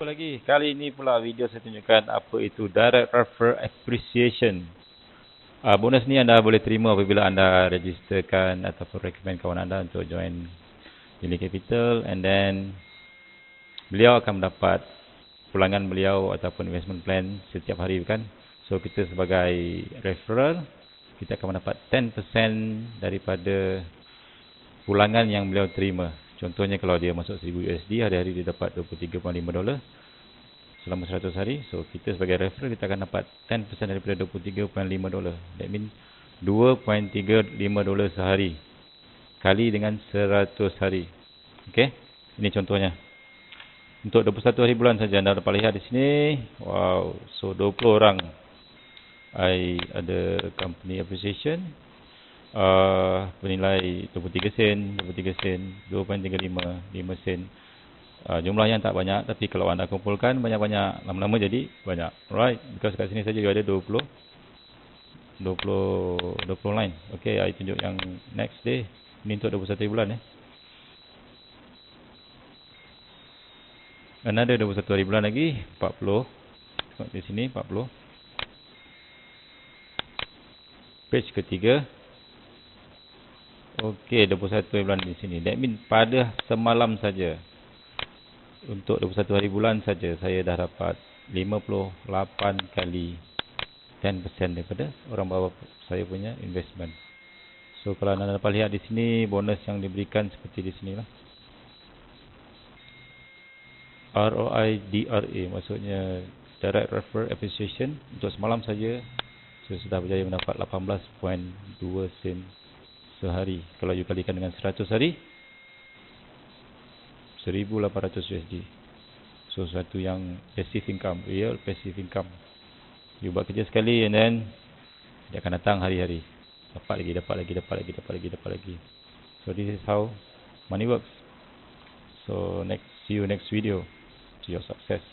Lagi kali ini pula video saya tunjukkan apa itu direct refer appreciation. Bonus ni anda boleh terima apabila anda registerkan ataupun recommend kawan anda untuk join Unit Capital, and then beliau akan mendapat pulangan beliau ataupun investment plan setiap hari, bukan? So kita sebagai referral, kita akan mendapat 10% daripada pulangan yang beliau terima. Contohnya kalau dia masuk 1000 USD, hari-hari dia dapat $23.5 selama 100 hari. So kita sebagai referral, kita akan dapat 10% daripada $23.5. That means $2.35 sehari kali dengan 100 hari. Okey, ini contohnya. Untuk 21 hari bulan saja anda dapat lihat di sini. Wow, so 20 orang I ada company appreciation. Bernilai 23 sen, 23 sen, 2.35, 5 sen. Jumlah yang tak banyak, tapi kalau anda kumpulkan banyak-banyak, lama-lama jadi banyak. Alright, because kat sini saja ada 20 line. Okay, I tunjuk yang next day. Ini untuk 21 bulan. Ada 21 hari bulan lagi, 40. Tengok di sini 40. Page ketiga. Okey, 21 hari bulan di sini. That means pada semalam saja, untuk 21 hari bulan saja, saya dah dapat 58 kali 10% daripada orang bawa saya punya investment. So kalau anda dapat lihat di sini, bonus yang diberikan seperti di sini lah. ROI DRA, maksudnya direct refer appreciation. Untuk semalam saja, saya sudah berjaya mendapat 18.2 sen sehari. Kalau you kalikan dengan 100 hari, 1800 USD. So satu yang passive income, real passive income. You buat kerja sekali and then dia akan datang hari-hari. Dapat lagi. So this is how money works. So see you next video. To your success.